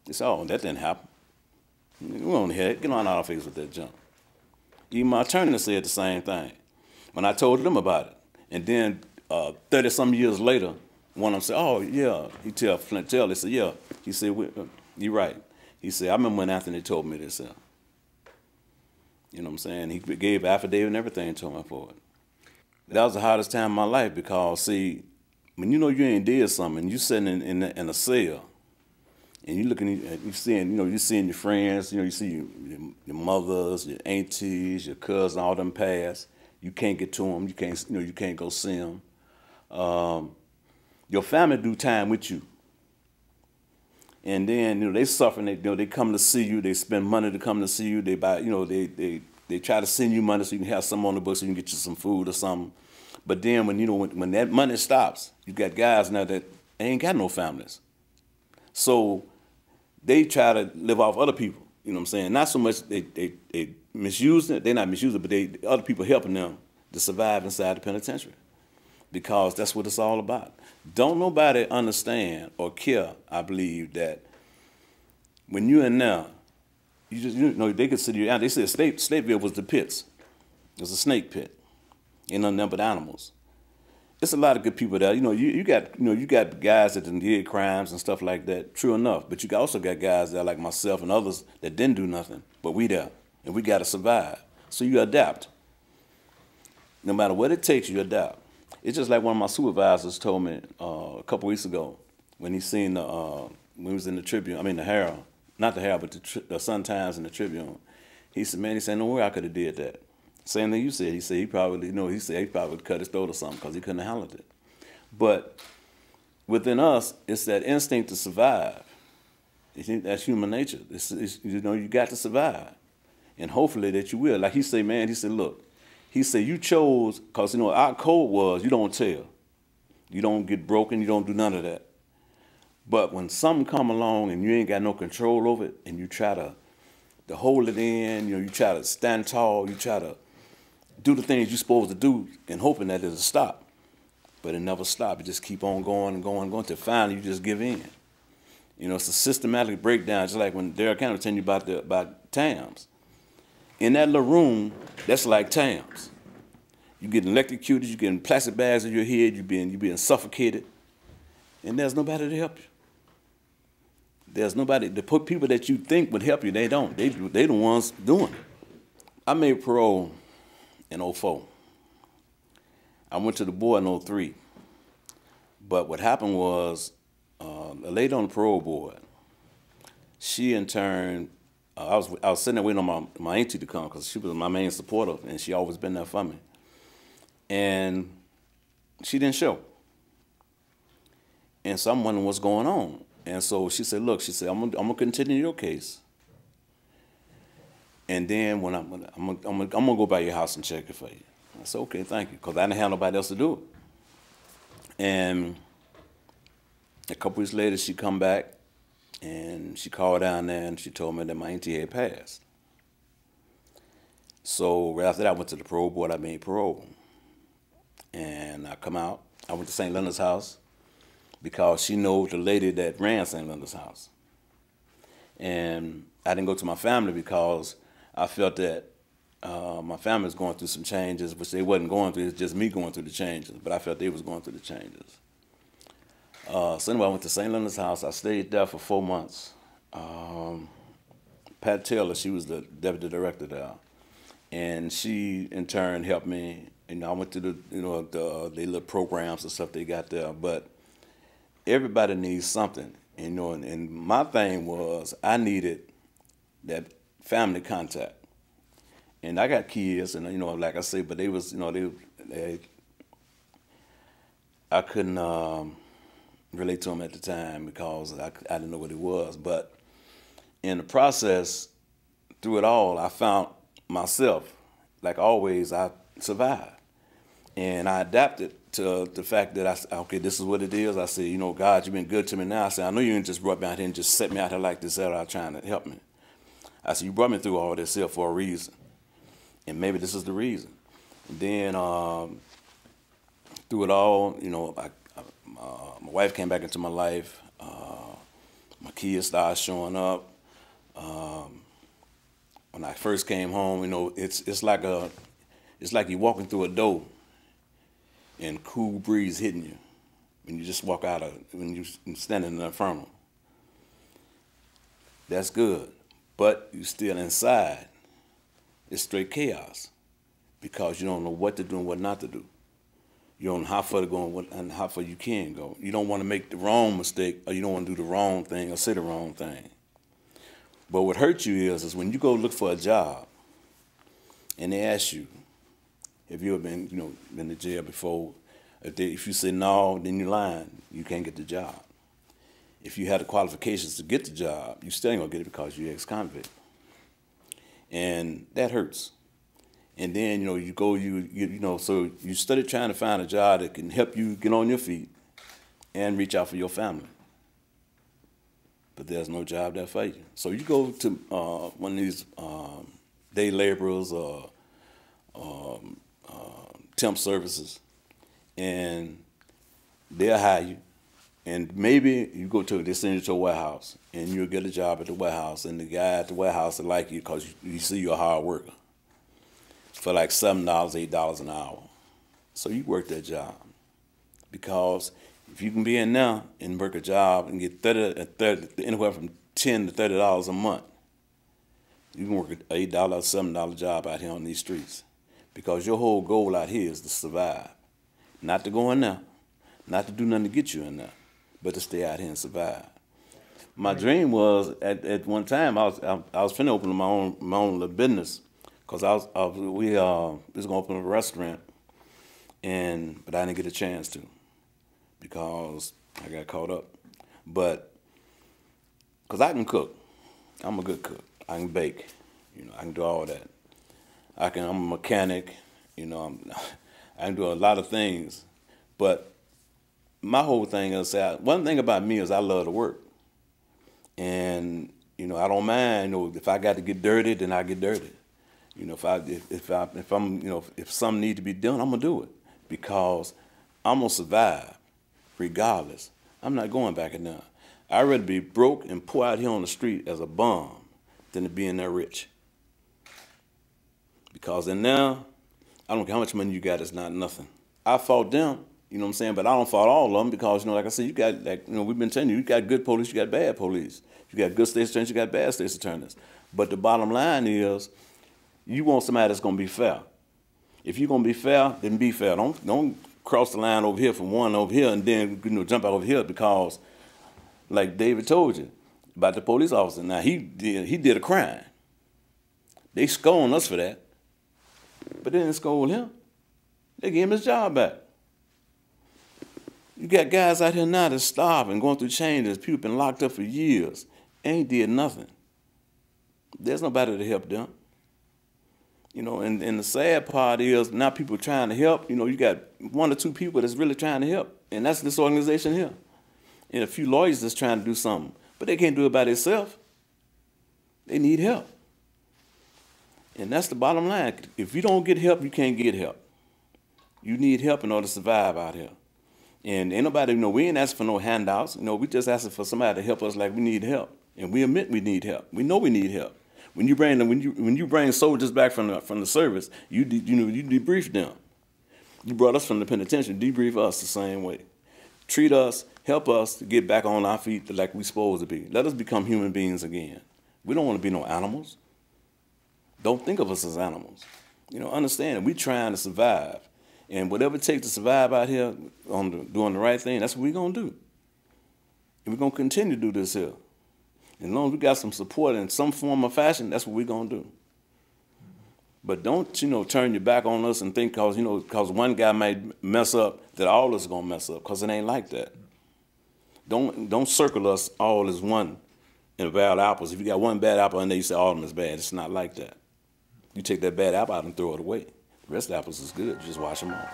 They said, oh, that didn't happen. Go on ahead, get on out of face with that junk. Even my attorney said the same thing when I told them about it. And then 30-some years later, one of them said, oh, yeah. He tell Flint Taylor, he said, yeah. He said, you're right. He said, I remember when Anthony told me this. You know what I'm saying? He gave affidavit and everything to me for it. That was the hardest time of my life because, see, when you know you ain't did something, you sitting in a cell, and you looking at, you seeing, you seeing your friends, you see your mothers, your aunties, your cousins, all them pass. You can't get to them. You can't, you can't go see them. Your family do time with you, and then they suffer. They come to see you. They spend money to come to see you. They buy, they try to send you money so you can have some on the books so you can get you some food or something. But then when that money stops, you got guys now that ain't got no families, so they try to live off other people. You know what I'm saying? Not so much they misuse it. They're not misusing it, but other people helping them to survive inside the penitentiary, because that's what it's all about. Don't nobody understand or care, I believe, that when you're in there, they consider you out. They said Stateville was the pits. It was a snake pit. Ain't nothing but animals. It's a lot of good people there. You got guys that did crimes and stuff like that. True enough, but you also got guys there like myself and others that didn't do nothing, but we there and we got to survive. So you adapt. No matter what it takes, you adapt. It's just like one of my supervisors told me a couple weeks ago when he seen when he was in the Tribune. I mean the Herald, not the Herald, but the Sun Times and the Tribune. He said, "Man," he said, "no way I could have did that." Same thing you said. He said he probably, he said he probably cut his throat or something because he couldn't have handled it. But within us, it's that instinct to survive. That's human nature. You got to survive, and hopefully that you will. Like he said, man, he said, look, he said you chose because our code was you don't tell, you don't get broken, you don't do none of that. But when something come along and you ain't got no control over it, and you try to hold it in, you try to stand tall, you try to do the things you're supposed to do and hoping that it'll stop. But it never stops. It just keep on going and going and going until finally you just give in. It's a systematic breakdown, just like when Derek Cannon was telling you about TAMS. In that little room, that's like TAMS. You getting electrocuted, you getting plastic bags in your head, you being suffocated, and there's nobody to help you. There's nobody. The people that you think would help you, they don't. They the ones doing it. I made parole in '04. I went to the board in '03. But what happened was a lady on the parole board, she in turn, I was sitting there waiting on my auntie to come because she was my main supporter and she always been there for me. And she didn't show. And so I'm wondering what's going on. And so she said, look, I'm gonna continue your case. And then when I'm gonna go by your house and check it for you. I said, okay, thank you, because I didn't have nobody else to do it. And a couple weeks later, she come back and she called down there and she told me that my auntie had passed. So right after that, I went to the parole board. I made parole, and I come out. I went to St. Leonard's house because she knows the lady that ran St. Leonard's house. And I didn't go to my family because I felt that my family was going through some changes, which they wasn't going through. It's just me going through the changes, but I felt they was going through the changes. So anyway, I went to St. Leonard's house. I stayed there for 4 months. Pat Taylor, she was the deputy director there, and she in turn helped me. I went to the they little programs and stuff they got there, but everybody needs something, and my thing was I needed that family contact. And I got kids, and like I say, but they was, I couldn't relate to them at the time because I didn't know what it was. But in the process, through it all, I found myself. Like always, I survived, and I adapted to the fact that okay, this is what it is. I said, God, you've been good to me now. I said, I know you didn't just brought me out here and just set me out here like this out trying to help me. I said, you brought me through all this here for a reason. And maybe this is the reason. And then through it all, my wife came back into my life. My kids started showing up. When I first came home, you know, it's like you're walking through a door and cool breeze hitting you when you just walk out of when you're standing in the inferno. That's good, but you're still inside. It's straight chaos because you don't know what to do and what not to do. You don't know how far to go and how far you can go. You don't want to make the wrong mistake, or you don't want to do the wrong thing or say the wrong thing. But what hurts you is when you go look for a job and they ask you, have you ever been, been to jail before? If you say no, then you're lying. You can't get the job. If you had the qualifications to get the job, you still ain't gonna get it because you're ex-convict. And that hurts. And then, so you started trying to find a job that can help you get on your feet and reach out for your family. But there's no job there for you. So you go to one of these day laborers or temp services, and they'll hire you. And maybe you they send you to a warehouse, and you'll get a job at the warehouse, and the guy at the warehouse will like you because you see you're a hard worker for like $7, $8 an hour. So you work that job because if you can be in now and work a job and get anywhere from $10 to $30 a month, you can work an $8, $7 job out here on these streets because your whole goal out here is to survive, not to go in there, not to do nothing to get you in there, but to stay out here and survive. My dream was at one time I was finna open my own little business because we was gonna open a restaurant, but I didn't get a chance to because I got caught up. But because I can cook, I'm a good cook. I can bake, I can do all that. I'm a mechanic, I can do a lot of things, but my whole thing is one thing about me is I love to work, and I don't mind. If I got to get dirty, then I get dirty. If something need to be done, I'm gonna do it because I'm gonna survive regardless. I'm not going back in there. I'd rather be broke and poor out here on the street as a bum than to be in there rich. Because in there, I don't care how much money you got, it's not nothing. I fought them. You know what I'm saying? But I don't fault all of them because, like I said, you got, we've been telling you, you got good police, you got bad police. You got good state's attorneys, you got bad state's attorneys. But the bottom line is, you want somebody that's going to be fair. If you're going to be fair, then be fair. Don't cross the line over here from one over here and then jump out over here because, like David told you about the police officer. Now, he did a crime. They scorned us for that. But they didn't scold him. They gave him his job back. You got guys out here now that's starving, going through changes. People been locked up for years. Ain't did nothing. There's nobody to help them. And the sad part is now people trying to help. You got 1 or 2 people that's really trying to help. And that's this organization here. And a few lawyers that's trying to do something. But they can't do it by themselves. They need help. And that's the bottom line. If you don't get help, you can't get help. You need help in order to survive out here. And ain't nobody, we ain't asking for no handouts. We just asking for somebody to help us like we need help. And we admit we need help. We know we need help. When you bring soldiers back from the service, you debrief them. You brought us from the penitentiary, debrief us the same way. Treat us, help us to get back on our feet like we supposed to be. Let us become human beings again. We don't want to be no animals. Don't think of us as animals. Understand, we trying to survive. And whatever it takes to survive out here doing the right thing, that's what we're going to do. And we're going to continue to do this here. As long as we got some support in some form or fashion, that's what we're going to do. But don't, turn your back on us and think because one guy might mess up that all of us are going to mess up, because it ain't like that. Don't circle us all as one in bad apples. If you got one bad apple in there, you say all of them is bad. It's not like that. You take that bad apple out and throw it away. The rest of the apples is good. You just wash them off.